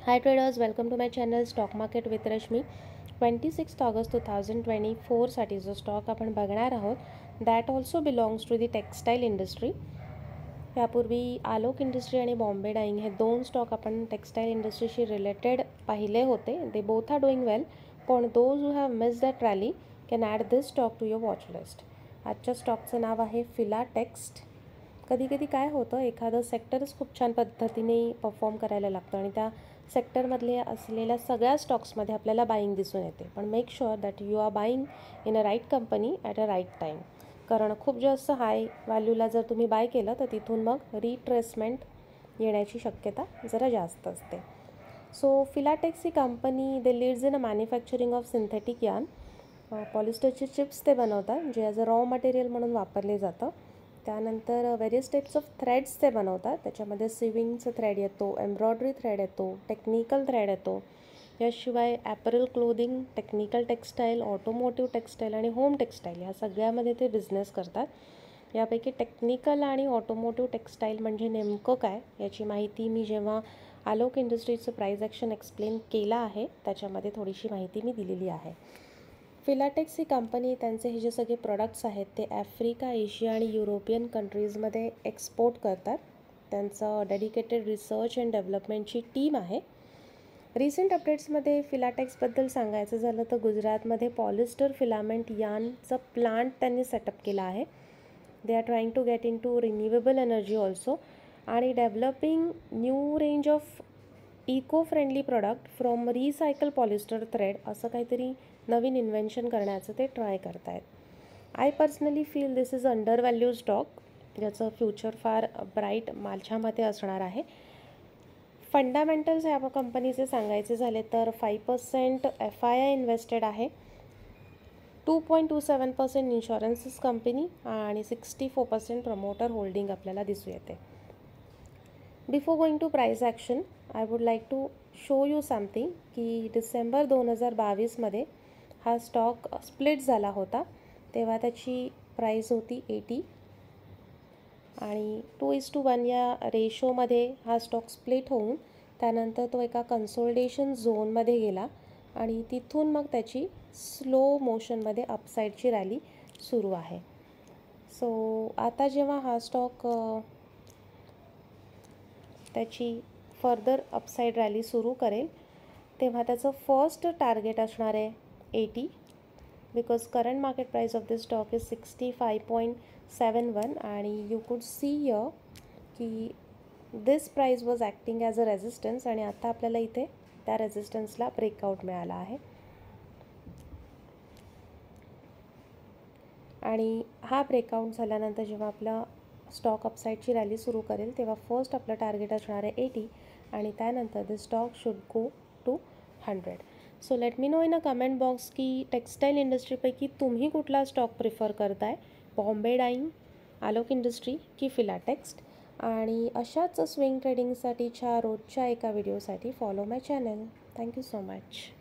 Hi traders, welcome to my channel Stock Market with Rashmi. 26th August 2024 साठी जो stock आपण बघणार आहोत that also belongs to the textile industry. यापूर्वी Alok industry आणि बॉम्बे डाईंग हे दोन स्टॉक आपण टेक्सटाईल इंडस्ट्रीशी रिलेटेड पाहिले होते. They both are doing well, पण those who have miss that rally can add this stock to your watch list. आजच्या स्टॉकचं नाव आहे फिलाटेक्स्ट. कधी कधी काय होतं, एखादं सेक्टरच खूप छान पद्धतीने परफॉर्म करायला लागतं आणि त्या सेक्टरमधले असलेल्या सगळ्या स्टॉक्समध्ये आपल्याला बाईंग दिसून येते. पण make sure that you are buying in a right company at a right time. कारण खूप जास्त हाय व्हॅल्यूला जर तुम्ही बाय केलं तर तिथून मग रिट्रेसमेंट येण्याची शक्यता जरा जास्त असते. सो फिलाटेक्स ही company they leads in a manufacturing of synthetic yarn. पॉलिस्टरचे चिप्स ते बनवतात जे ॲज अ रॉ मटेरियल म्हणून वापरले जातं. त्यानंतर व्हेरियस टाईप्स ऑफ थ्रेड्स ते बनवतात. त्याच्यामध्ये सिविंगचं थ्रेड येतो, एम्ब्रॉयडरी थ्रेड येतो, टेक्निकल थ्रेड येतो. याशिवाय apparel clothing, technical textile, automotive textile आणि होम टेक्स्टाईल या सगळ्यामध्ये ते बिझनेस करतात. यापैकी टेक्निकल आणि ऑटोमोटिव्ह टेक्स्टाईल म्हणजे नेमकं काय याची माहिती मी जेव्हा आलोक इंडस्ट्रीजचं प्राईज ॲक्शन एक्सप्लेन केला आहे त्याच्यामध्ये थोडीशी माहिती मी दिलेली आहे. फिलाटेक्स ही कंपनी त्यांचे हे जे सगळे प्रोडक्ट्स आहेत ते आफ्रिका, एशिया आणि युरोपियन कंट्रीजमध्ये एक्सपोर्ट करतात. त्यांचं डेडिकेटेड रिसर्च अँड डेव्हलपमेंटची टीम आहे. रिसेंट अपडेट्समध्ये फिलाटेक्सबद्दल सांगायचं झालं तर गुजरातमध्ये पॉलिस्टर फिलामेंट यार्नचं प्लांट त्यांनी सेटअप केला आहे. They are trying to get into renewable energy also आणि developing new range of eco friendly product from recycle polyester thread असं काहीतरी नवीन इन्व्हेन्शन करण्याचं ते ट्राय करत आहेत. I personally feel this is under value stock, ज्याचं future फार ब्राईट माझ्या मते असणार आहे. फंडामेंटल्स ह्या कंपनीचे सांगायचे झाले तर 5% FII इन्व्हेस्टेड आहे, 2.27% इन्शुरन्सेस कंपनी आणि 64% प्रमोटर होल्डिंग आपल्याला दिसू येते. Before going to price action I would like to show you something की डिसेंबर 2022मध्ये हा स्टॉक स्प्लिट झाला होता. तेव्हा त्याची प्राईस होती 80 आणि 2:1 या रेशोमध्ये हा स्टॉक स्प्लिट होऊन त्यानंतर तो एका कन्सोलिडेशन झोनमध्ये गेला आणि तिथून मग त्याची स्लो मोशनमध्ये अपसाईडची रॅली सुरू आहे. सो आता जेव्हा हा स्टॉक त्याची फर्दर अपसाईड रॅली सुरू करेल तेव्हा त्याचं फर्स्ट टार्गेट असणार आहे 80, because current market price of this stock is 65.71 आणि यू कुड सी हिअर की this price was acting as a resistance आणि आता आपल्याला इथे त्या रेझिस्टन्सला ब्रेकआउट मिळाला आहे. आणि हा ब्रेकआउट झाल्यानंतर जेव्हा आपला स्टॉक अपसाईडची रॅली सुरू करेल तेव्हा फर्स्ट आपलं टार्गेट असणार आहे 80 आणि त्यानंतर this stock should go to 100. So let me know in a comment box की टेक्स्टाईल इंडस्ट्रीपैकी तुम्ही कुठला स्टॉक प्रिफर करताय, बॉम्बे डाईंग, आलोक इंडस्ट्री की फिलाटेक्स्ट. आणि अशाच स्विंग ट्रेडिंगसाठीच्या रोजच्या एका व्हिडिओसाठी फॉलो माय चॅनल. Thank you so much.